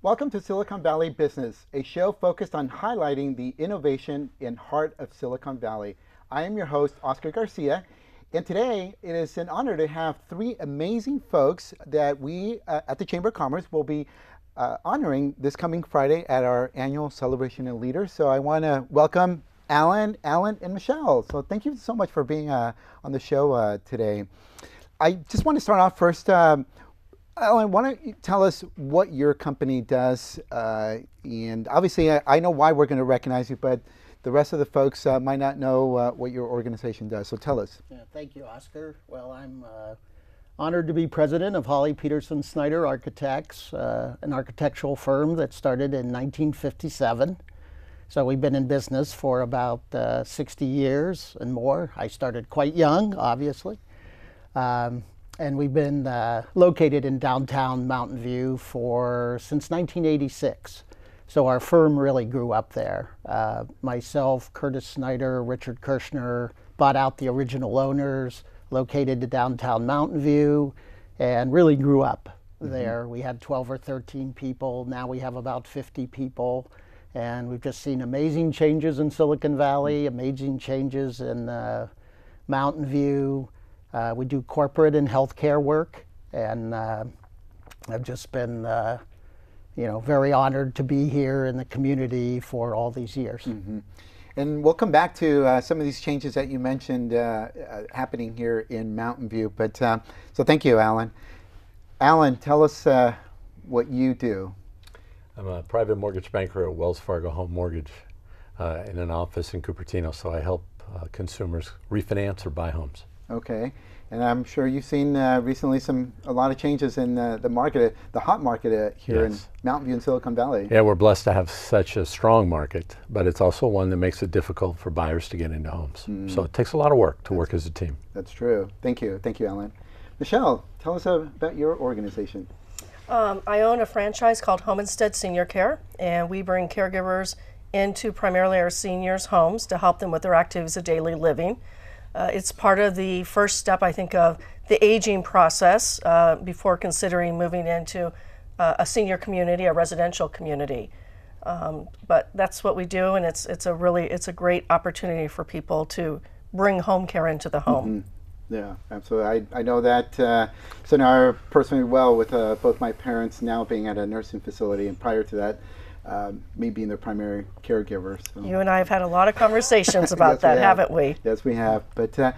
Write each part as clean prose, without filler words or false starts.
Welcome to Silicon Valley Business, a show focused on highlighting the innovation in heart of Silicon Valley. I am your host, Oscar Garcia, and today it is an honor to have three amazing folks that we at the Chamber of Commerce will be honoring this coming Friday at our annual Celebration of Leaders. So I want to welcome Alan, and Michelle. So thank you so much for being on the show today. I just want to start off first. Alan, why don't you tell us what your company does? And obviously, I know why we're going to recognize you, but the rest of the folks might not know what your organization does. So tell us. Yeah, thank you, Oscar. Well, I'm honored to be president of Hawley, Peterson, Synder Architects, an architectural firm that started in 1957. So we've been in business for about 60 years and more. I started quite young, obviously. And we've been located in downtown Mountain View since 1986. So our firm really grew up there. Myself, Curtis Snyder, Richard Kirshner bought out the original owners, located to downtown Mountain View, and really grew up there. We had 12 or 13 people. Now we have about 50 people. And we've just seen amazing changes in Silicon Valley, amazing changes in Mountain View. We do corporate and healthcare work, and I've just been, very honored to be here in the community for all these years. Mm-hmm. And we'll come back to some of these changes that you mentioned happening here in Mountain View. But so thank you, Alan. Alan, tell us what you do. I'm a private mortgage banker at Wells Fargo Home Mortgage in an office in Cupertino. So I help consumers refinance or buy homes. Okay, and I'm sure you've seen recently a lot of changes in the market, the hot market here in Mountain View and Silicon Valley. Yeah, we're blessed to have such a strong market, but it's also one that makes it difficult for buyers to get into homes. So it takes a lot of work to work as a team. That's true. Thank you, Alan. Michelle, tell us about your organization. I own a franchise called Home Instead Senior Care, and we bring caregivers into primarily our seniors' homes to help them with their activities of daily living. It's part of the first step, I think, of the aging process before considering moving into a senior community, a residential community. But that's what we do, and it's a great opportunity for people to bring home care into the home. Mm-hmm. Yeah, absolutely. I know that scenario personally well with both my parents now being at a nursing facility, and prior to that, me being their primary caregiver. So. You and I have had a lot of conversations about that, haven't we? Yes, we have. But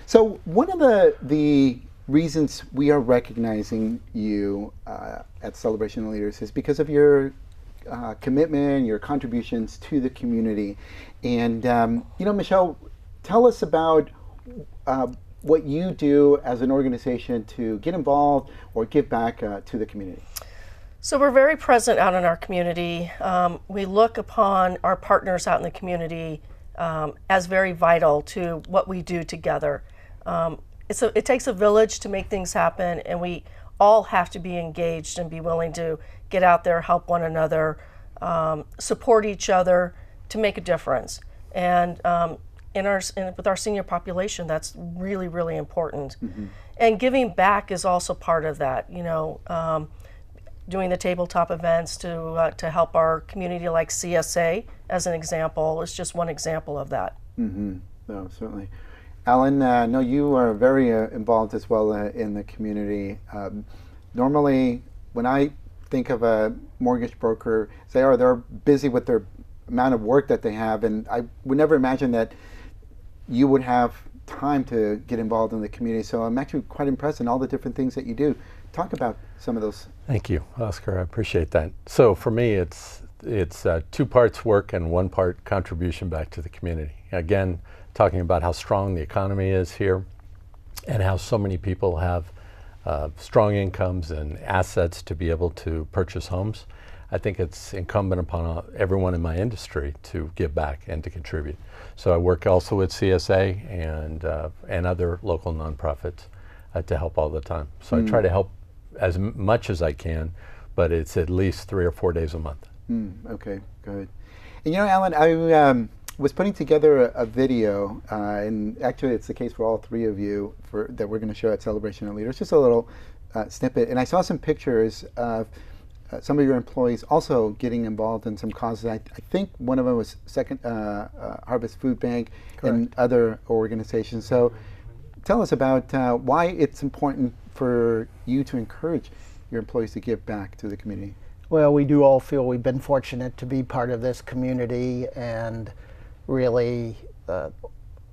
so one of the reasons we are recognizing you at Celebration of Leaders is because of your commitment, your contributions to the community. And Michelle, tell us about what you do as an organization to get involved or give back to the community. So we're very present out in our community. We look upon our partners out in the community as very vital to what we do together. It takes a village to make things happen, and we all have to be engaged and be willing to get out there, help one another, support each other to make a difference. And with our senior population, that's really, really important. Mm-hmm. And giving back is also part of that. Doing the tabletop events to help our community, like CSA, as an example, is just one example of that. Mm-hmm. No, certainly. Alan, no, you are very involved as well in the community. Normally, when I think of a mortgage broker, they're busy with their amount of work that they have, and I would never imagine that you would have time to get involved in the community. So I'm actually quite impressed in all the different things that you do. Talk about some of those. Thank you, Oscar. I appreciate that. So for me, it's 2 parts work and 1 part contribution back to the community. Again, talking about how strong the economy is here and how so many people have strong incomes and assets to be able to purchase homes. I think it's incumbent upon everyone in my industry to give back and to contribute. So I work also with CSA and other local nonprofits to help all the time. So I try to help as much as I can, but it's at least 3 or 4 days a month. Okay, good. And Alan, I was putting together a video, and actually it's the case for all 3 of you that we're going to show at Celebration of Leaders, just a little snippet. And I saw some pictures of some of your employees also getting involved in some causes. I think one of them was Second Harvest Food Bank and other organizations. So tell us about why it's important for you to encourage your employees to give back to the community. Well, we do all feel we've been fortunate to be part of this community, and really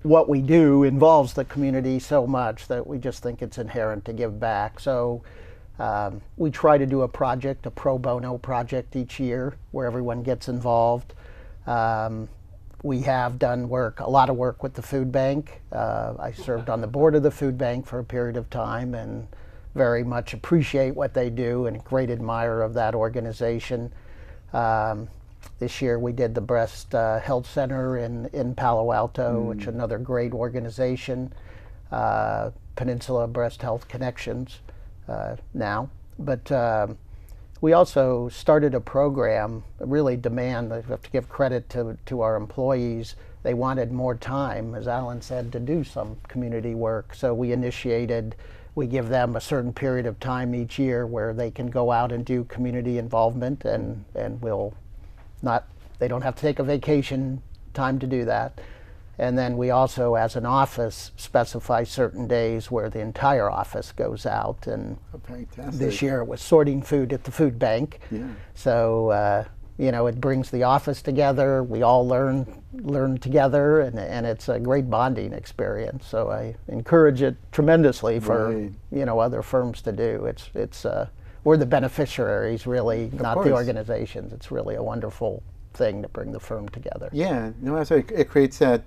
what we do involves the community so much that we just think it's inherent to give back. So we try to do a project, a pro bono project each year where everyone gets involved. We have done a lot of work with the food bank. I served on the board of the food bank for a period of time and very much appreciate what they do and a great admirer of that organization. This year we did the Breast Health Center in Palo Alto, which is another great organization, Peninsula Breast Health Connections now. But we also started a program, really we have to give credit to our employees. They wanted more time, as Alan said, to do some community work. So we give them a certain period of time each year where they can go out and do community involvement, and they don't have to take a vacation time to do that. And then we also, as an office, specify certain days where the entire office goes out. And this year it was sorting food at the food bank. Yeah. So it brings the office together. We all learn together, and it's a great bonding experience. So I encourage it tremendously for other firms to do. We're the beneficiaries, really, not the organizations. It's really a wonderful thing to bring the firm together. Yeah, no, so it creates that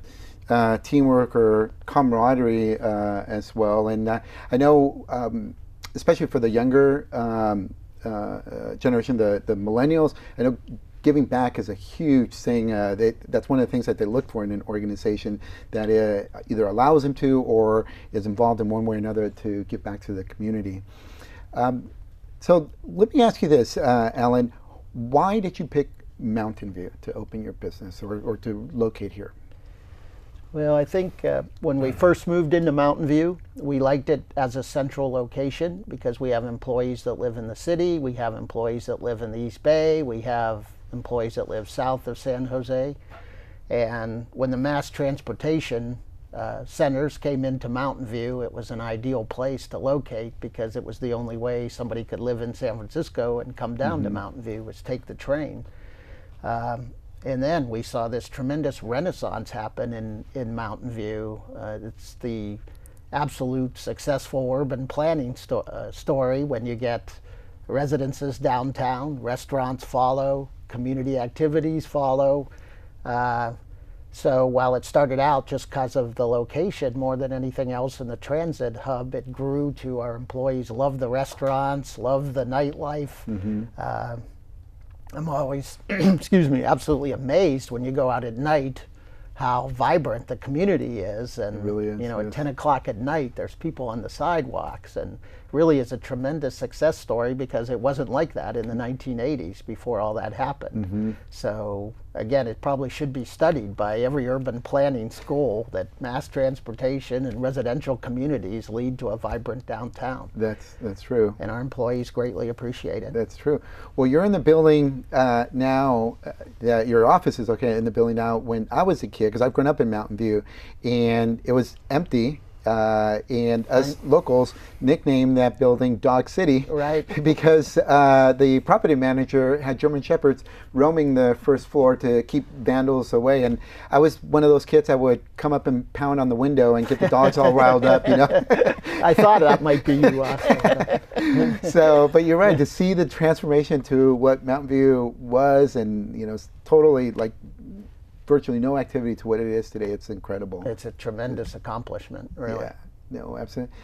teamwork or camaraderie as well. And I know, especially for the younger generation, the millennials, I know giving back is a huge thing. That's one of the things that they look for in an organization that either allows them to or is involved in one way or another to give back to the community. So let me ask you this, Alan, why did you pick Mountain View to open your business or to locate here? Well, I think when we first moved into Mountain View, we liked it as a central location because we have employees that live in the city, we have employees that live in the East Bay, we have employees that live south of San Jose. And when the mass transportation centers came into Mountain View, it was an ideal place to locate because it was the only way somebody could live in San Francisco and come down to Mountain View was take the train. And then we saw this tremendous renaissance happen in Mountain View. It's the absolute successful urban planning story when you get residences downtown, restaurants follow, community activities follow. So while it started out just because of the location more than anything else in the transit hub, it grew to our employees love the restaurants, love the nightlife. I'm always, absolutely amazed when you go out at night how vibrant the community is. And, it really is, at 10 o'clock at night, there's people on the sidewalks. And really is a tremendous success story because it wasn't like that in the 1980s before all that happened. So, again, it probably should be studied by every urban planning school that mass transportation and residential communities lead to a vibrant downtown. That's true. And our employees greatly appreciate it. That's true. Well, you're in the building now, your office is in the building now. When I was a kid, because I've grown up in Mountain View, and it was empty. And us locals nicknamed that building Dog City, right? Because the property manager had German Shepherds roaming the first floor to keep vandals away. And I was one of those kids that would come up and pound on the window and get the dogs all riled up, I thought that might be you, Oscar. So, but you're right, to see the transformation to what Mountain View was, and totally like virtually no activity to what it is today. It's incredible. It's a tremendous accomplishment, really. Yeah, no, absolutely.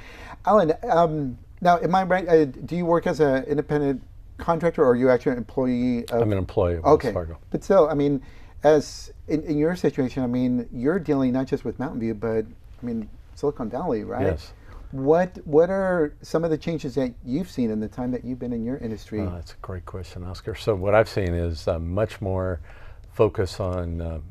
Alan, now, am I right? Do you work as an independent contractor, or are you actually an employee? I'm an employee of Fargo. But still, as in your situation, you're dealing not just with Mountain View, but Silicon Valley, right? Yes. What are some of the changes that you've seen in the time that you've been in your industry? That's a great question, Oscar. So what I've seen is much more focus on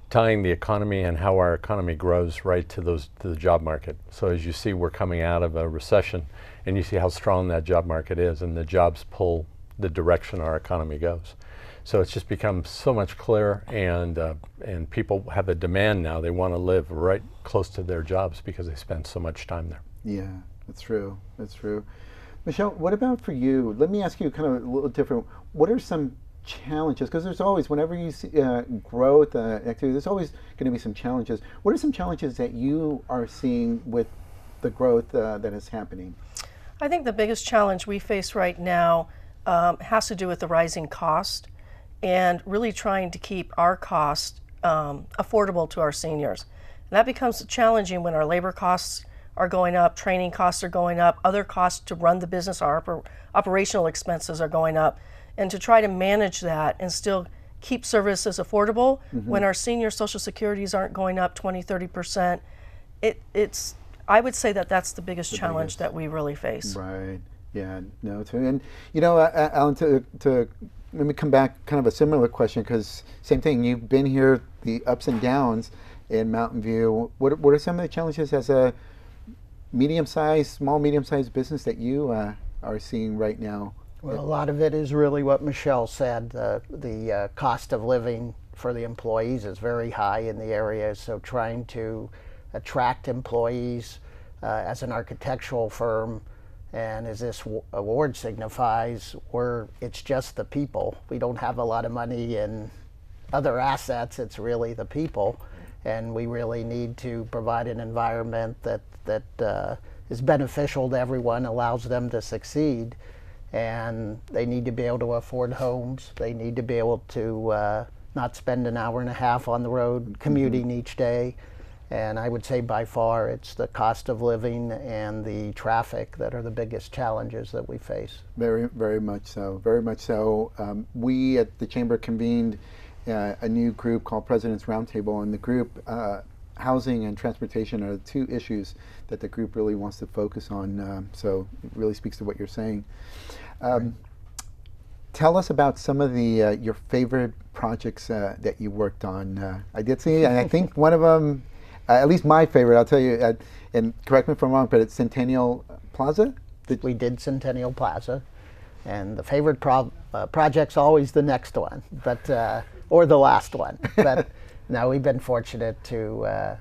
tying the economy and how our economy grows right to the job market. So as you see, we're coming out of a recession, and you see how strong that job market is, and the jobs pull the direction our economy goes. So it's just become so much clearer, and people have a demand now. They want to live right close to their jobs because they spend so much time there. Yeah, that's true. That's true. Michelle, what about for you? Let me ask you kind of a little different. What are some challenges? Because there's always, whenever you see growth, activity, there's always going to be some challenges. What are some challenges that you are seeing with the growth that is happening? I think the biggest challenge we face right now has to do with the rising cost and really trying to keep our cost affordable to our seniors. And that becomes challenging when our labor costs are going up, training costs are going up, other costs to run the business, our operational expenses are going up. And to try to manage that and still keep services affordable when our senior Social Securities aren't going up 20, 30%, I would say that that's the biggest challenge that we really face. Right. Yeah. No. And Alan, to let me come back, kind of a similar question, because same thing. You've been here, the ups and downs in Mountain View. What are some of the challenges as a small medium-sized business that you are seeing right now? Well, a lot of it is really what Michelle said. The cost of living for the employees is very high in the area, so trying to attract employees as an architectural firm, and as this award signifies, it's just the people. We don't have a lot of money in other assets, it's really the people, and we really need to provide an environment that is beneficial to everyone, allows them to succeed. And they need to be able to afford homes. They need to be able to not spend an hour and a half on the road commuting each day. And I would say by far it's the cost of living and the traffic that are the biggest challenges that we face. Very, very much so. Very much so. We at the Chamber convened a new group called President's Roundtable, and the group, housing and transportation are the two issues that the group really wants to focus on. So it really speaks to what you're saying. Tell us about some of the your favorite projects that you worked on. I did see, and I think one of them, at least my favorite, I'll tell you, and correct me if I'm wrong, but it's Centennial Plaza? We did Centennial Plaza, and the favorite project's always the next one, but or the last one. But now we've been fortunate to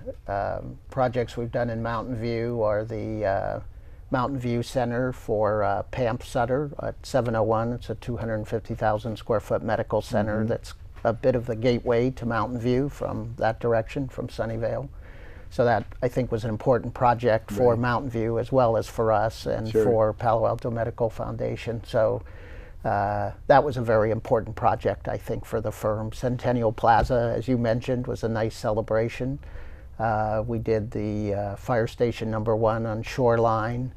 projects we've done in Mountain View, or the Mountain View Center for Pamp Sutter at 701. It's a 250,000 square foot medical center that's a bit of the gateway to Mountain View from that direction, from Sunnyvale. So that, I think, was an important project for Mountain View as well as for us and for Palo Alto Medical Foundation. So that was a very important project, I think, for the firm. Centennial Plaza, as you mentioned, was a nice celebration. We did the fire station #1 on Shoreline.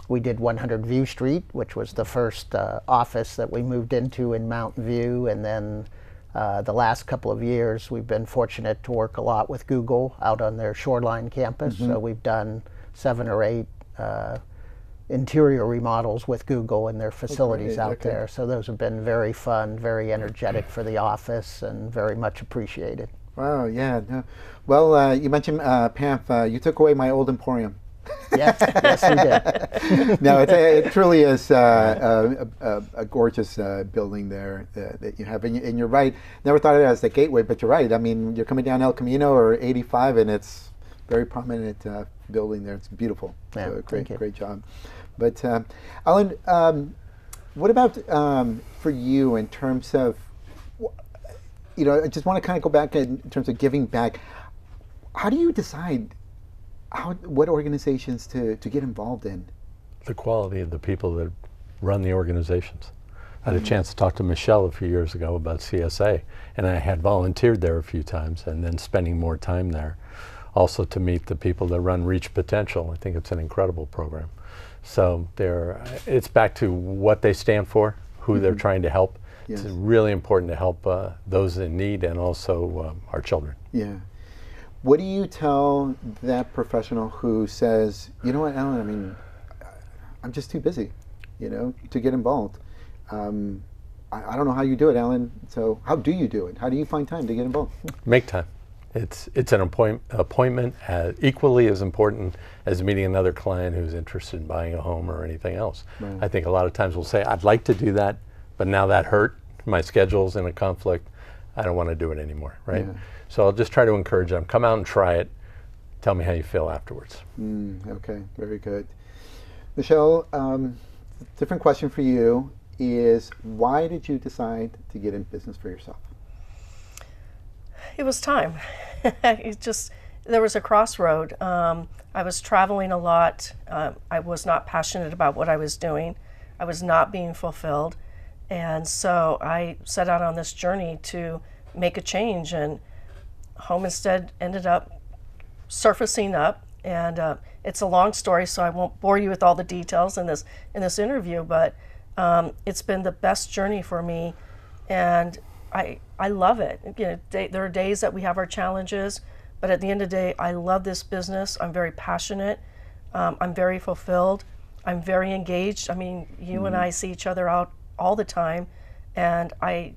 We did 100 View Street, which was the first office that we moved into in Mountain View, and then the last couple of years we've been fortunate to work a lot with Google out on their Shoreline campus. So we've done 7 or 8 interior remodels with Google and their facilities out there. So those have been very fun, very energetic for the office, and very much appreciated. Wow, yeah. No. Well, you mentioned Pamp. You took away my old Emporium. Yes, yes, we did. No, it truly is a gorgeous building there that you have. And you're right, never thought of it as the gateway, but you're right. I mean, you're coming down El Camino or 85, and it's very prominent building there. It's beautiful. Yeah, so great job. But Alan, what about for you in terms of, I just want to kind of go back in terms of giving back. How do you decide what organizations to get involved in? The quality of the people that run the organizations. I had a chance to talk to Michelle a few years ago about CSA, and I had volunteered there a few times, and then spending more time there. Also to meet the people that run Reach Potential. I think it's an incredible program. So it's back to what they stand for, who they're trying to help. Yes. It's really important to help those in need, and also our children. Yeah. What do you tell that professional who says, you know what, Alan, I mean, I'm just too busy, to get involved. I don't know how you do it, Alan. So how do you do it? How do you find time to get involved? Make time. It's an appointment equally as important as meeting another client who's interested in buying a home or anything else. Right. I think a lot of times we'll say, I'd like to do that, but now that hurt, my schedule's in a conflict, I don't want to do it anymore, right? Yeah. So I'll just try to encourage them, come out and try it, tell me how you feel afterwards. Okay, very good. Michelle, different question for you is, why did you decide to get in business for yourself? It was time. There was a crossroad. I was traveling a lot. I was not passionate about what I was doing. I was not being fulfilled. And so I set out on this journey to make a change, and Homestead ended up surfacing up. And it's a long story, so I won't bore you with all the details in this interview, but it's been the best journey for me, and I love it. You know, there are days that we have our challenges, but at the end of the day, I love this business. I'm very passionate. I'm very fulfilled. I'm very engaged. I mean, you and I see each other out all the time, and I'm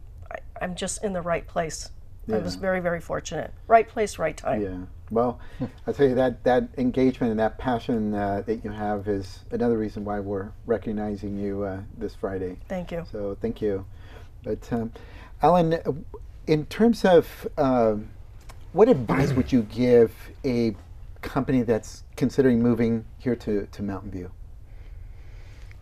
just in the right place. I was very, very fortunate. Right place, right time. Yeah. Well, I'll tell you that engagement and that passion that you have is another reason why we're recognizing you this Friday. Thank you. So thank you. But Alan, in terms of what advice would you give a company that's considering moving here to Mountain View?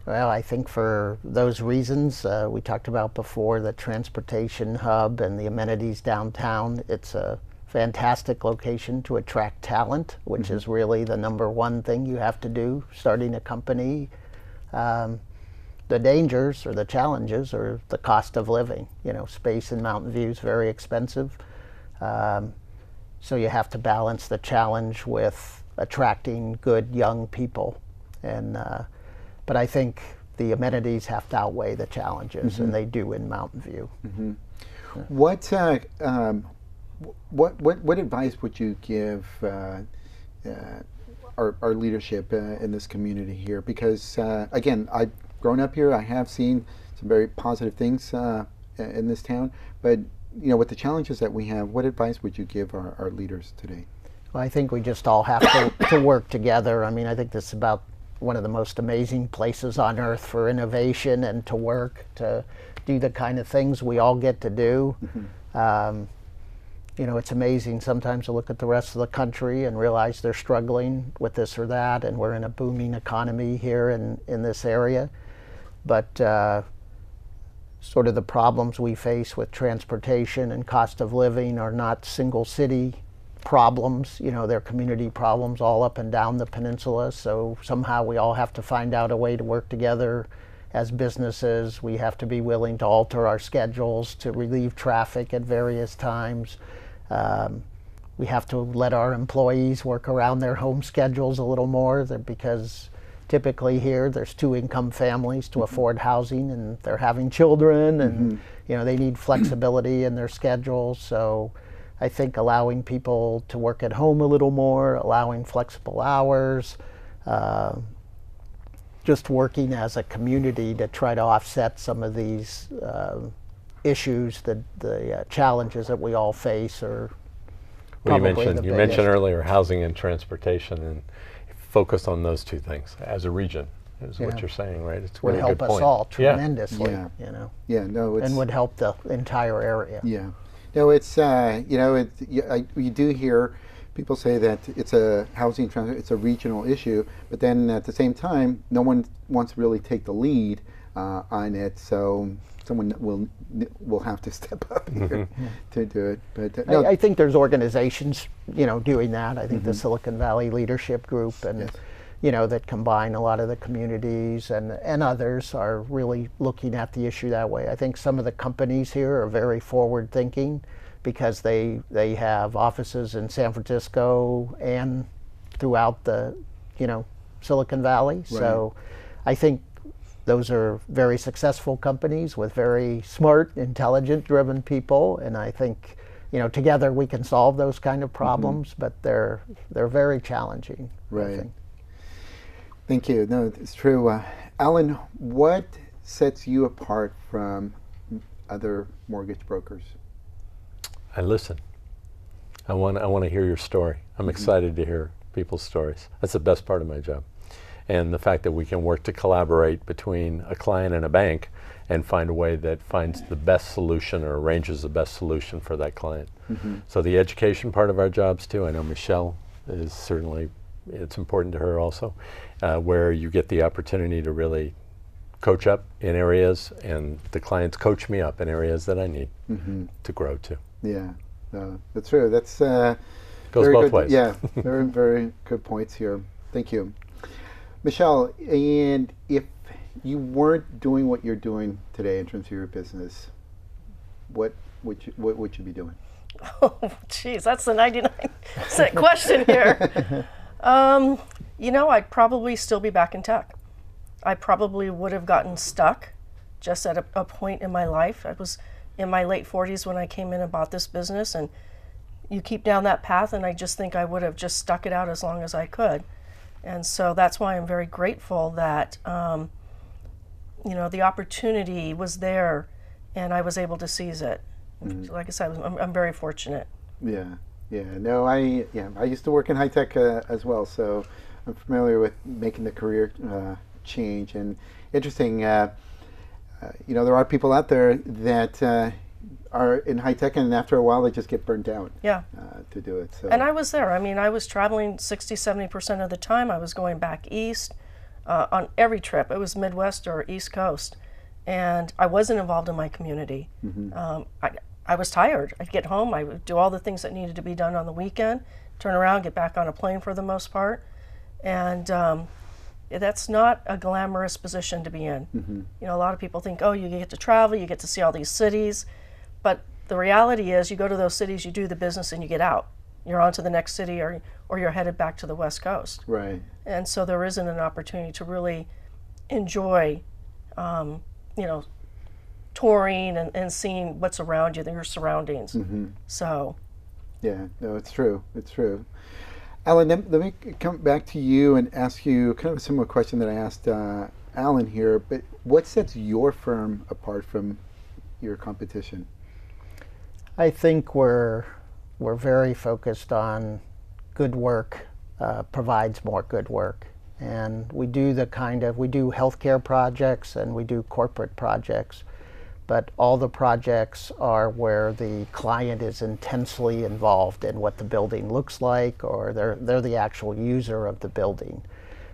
Well, I think for those reasons we talked about before, the transportation hub and the amenities downtown, it's a fantastic location to attract talent, which is really the number one thing you have to do starting a company. The dangers or the challenges are the cost of living. You know, space in Mountain View is very expensive. So you have to balance the challenge with attracting good young people. And but I think the amenities have to outweigh the challenges, and they do in Mountain View. What advice would you give our leadership in this community here? Because again, I've grown up here. I have seen some very positive things in this town, but you know, with the challenges that we have, what advice would you give our leaders today? Well, I think we just all have to work together. I mean, I think this is about one of the most amazing places on earth for innovation and to work, to do the kind of things we all get to do. You know, it's amazing sometimes to look at the rest of the country and realize they're struggling with this or that, and we're in a booming economy here in this area. But sort of the problems we face with transportation and cost of living are not single city problems. You know, they're community problems all up and down the peninsula. So somehow we all have to find out a way to work together as businesses. We have to be willing to alter our schedules to relieve traffic at various times. We have to let our employees work around their home schedules a little more, because typically here there's two-income families to afford housing, and they're having children, and you know, they need flexibility in their schedules. So I think allowing people to work at home a little more, allowing flexible hours, just working as a community to try to offset some of these issues, the challenges that we all face are probably the biggest. You mentioned earlier housing and transportation, and focus on those two things as a region is what you're saying, right? It's would really help good us point. all tremendously, you know. Yeah, no, it's, and would help the entire area. Yeah, no, it's you know, you do hear people say that it's a housing it's a regional issue, but then at the same time, no one wants to really take the lead on it. So someone will have to step up here to do it. But no. I think there's organizations, you know, doing that. I think the Silicon Valley Leadership Group and you know, that combine a lot of the communities and others are really looking at the issue that way. I think some of the companies here are very forward thinking, because they have offices in San Francisco and throughout the, you know, Silicon Valley. Right. So I think those are very successful companies with very smart, intelligent, driven people, and I think, you know, together we can solve those kind of problems, but they're very challenging. Right. I think. Thank you. No, it's true. Alan, what sets you apart from other mortgage brokers? I listen. I want to hear your story. I'm excited to hear people's stories. That's the best part of my job. And the fact that we can work to collaborate between a client and a bank and find a way that finds the best solution or arranges the best solution for that client. So the education part of our jobs too, I know Michelle is certainly, it's important to her also, where you get the opportunity to really coach up in areas, and the clients coach me up in areas that I need to grow to. Yeah, that's true. That's Goes very both good. ways. Yeah, very, very good points here. Thank you. Michelle, and if you weren't doing what you're doing today in terms of your business, what would you be doing? Oh, geez, that's the 99-cent question here. You know, I'd probably still be back in tech. I probably would have gotten stuck just at a point in my life. I was in my late 40s when I came in and bought this business, and you keep down that path, and I just think I would have just stuck it out as long as I could. And so that's why I'm very grateful that, you know, the opportunity was there and I was able to seize it. Like I said, I'm very fortunate. Yeah, no, I used to work in high tech as well, so I'm familiar with making the career change. And interesting, you know, there are people out there that are in high tech, and after a while they just get burnt out. Yeah. To do it. So. And I was there. I mean, I was traveling 60-70% of the time. I was going back east on every trip. It was Midwest or East Coast, and I wasn't involved in my community. I was tired. I'd get home, I would do all the things that needed to be done on the weekend, turn around, get back on a plane for the most part, and that's not a glamorous position to be in. You know, a lot of people think, oh, you get to travel, you get to see all these cities, but the reality is you go to those cities, you do the business, and you get out. You're on to the next city, or you're headed back to the West Coast. Right. And so there isn't an opportunity to really enjoy, you know, touring and seeing what's around you, your surroundings. So. Yeah, no, it's true. It's true. Alan, let me come back to you and ask you kind of a similar question that I asked Alan here, but what sets your firm apart from your competition? I think we're very focused on good work provides more good work, and we do healthcare projects and we do corporate projects, but all the projects are where the client is intensely involved in what the building looks like, or they're the actual user of the building.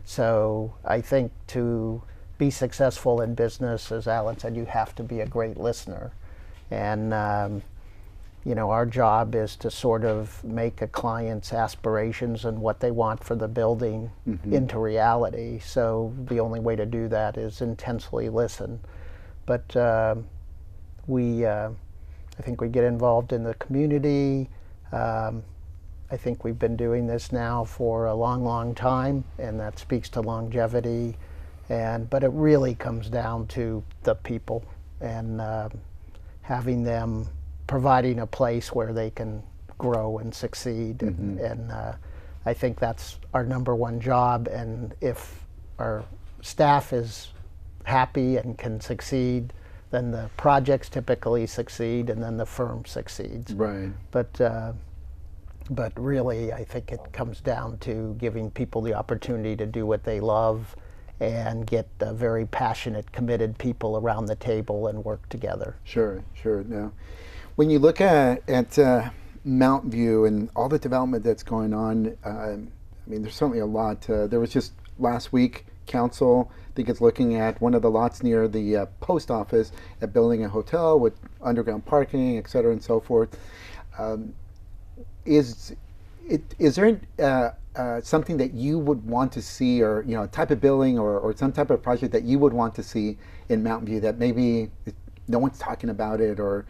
So I think to be successful in business, as Alan said, you have to be a great listener. And you know, our job is to sort of make a client's aspirations and what they want for the building into reality. So the only way to do that is intensely listen. But I think we get involved in the community. I think we've been doing this now for a long, long time, and that speaks to longevity. But it really comes down to the people and having them, providing a place where they can grow and succeed. And I think that's our number one job. And if our staff is happy and can succeed, then the projects typically succeed, and then the firm succeeds. Right. But really, I think it comes down to giving people the opportunity to do what they love and get very passionate, committed people around the table and work together. Sure. No. When you look at Mountain View and all the development that's going on, I mean, there's certainly a lot. There was just last week, council, I think it's looking at one of the lots near the post office at building a hotel with underground parking, et cetera, and so forth. Is there something that you would want to see, or a type of building or some type of project that you would want to see in Mountain View that maybe no one's talking about it, or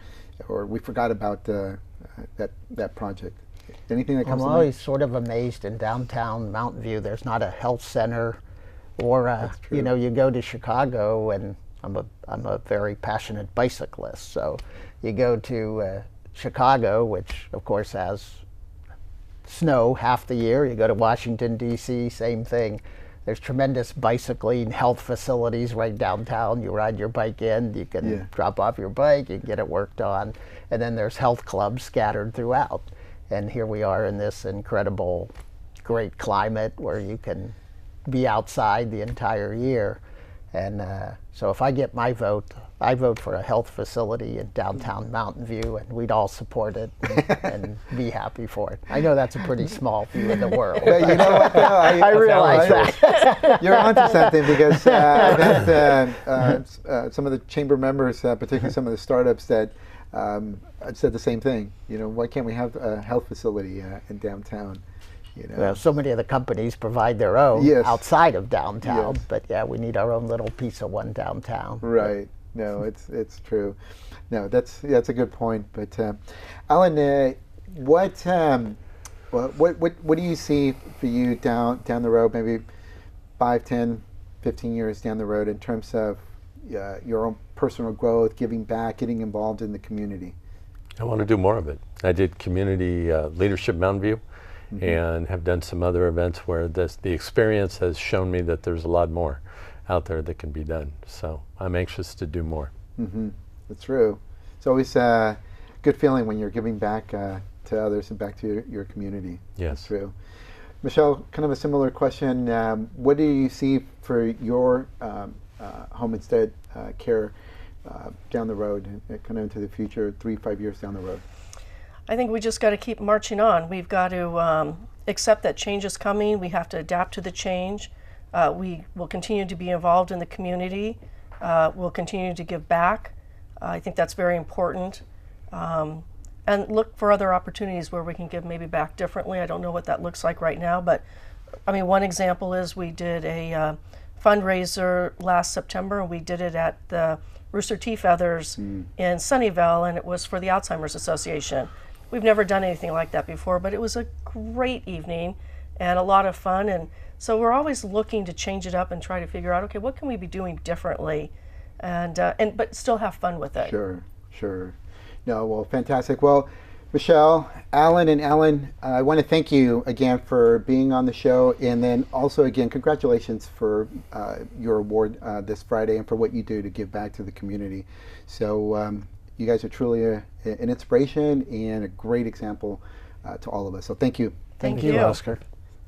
we forgot about that project? Anything that comes to mind? I'm always sort of amazed in downtown Mountain View. There's not a health center, or you go to Chicago, and I'm a very passionate bicyclist. So you go to Chicago, which of course has snow half the year. You go to Washington, D.C., same thing. There's tremendous bicycling health facilities right downtown. You ride your bike in, you can drop off your bike, you can get it worked on. And then there's health clubs scattered throughout. And here we are in this incredible, great climate where you can be outside the entire year. And so if I get my vote, I vote for a health facility in downtown Mountain View, and we'd all support it and be happy for it. I know that's a pretty small view of the world. But you know what, though? I realize that. You're onto something, because some of the chamber members, particularly some of the startups, that said the same thing. You know, why can't we have a health facility in downtown? You know? Well, so many of the companies provide their own outside of downtown, but yeah, we need our own little piece of one downtown. Right. No, it's true. No, that's a good point. But Alan, what do you see for you down the road, maybe 5, 10, 15 years down the road, in terms of your own personal growth, giving back, getting involved in the community? I want to do more of it. I did community leadership Mountain View, and have done some other events where the experience has shown me that there's a lot more out there that can be done. So I'm anxious to do more. That's true. It's always a good feeling when you're giving back to others and back to your community. Yes. That's true. Michelle, kind of a similar question. What do you see for your homestead care down the road, kind of into the future, 3-5 years down the road? I think we just got to keep marching on. We've got to accept that change is coming. We have to adapt to the change. We will continue to be involved in the community. We'll continue to give back. I think that's very important. And look for other opportunities where we can give maybe back differently. I don't know what that looks like right now, but I mean, one example is we did a fundraiser last September, and we did it at the Rooster Tea Feathers in Sunnyvale, and it was for the Alzheimer's Association. We've never done anything like that before, but it was a great evening and a lot of fun. And so we're always looking to change it up and try to figure out, okay, what can we be doing differently, and but still have fun with it. Sure. No, well, fantastic. Well, Michelle, Alan, and Ellen, I want to thank you again for being on the show, and then also again, congratulations for your award this Friday and for what you do to give back to the community. So you guys are truly an inspiration and a great example to all of us. So thank you. Thank you, Oscar.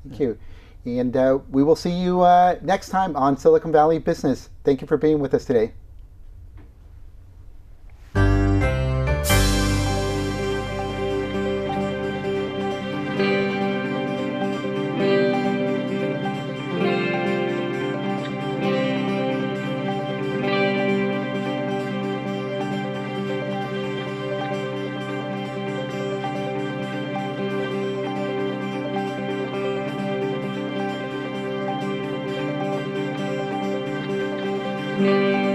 Thank you. And we will see you next time on Silicon Valley Business. Thank you for being with us today. Thank you.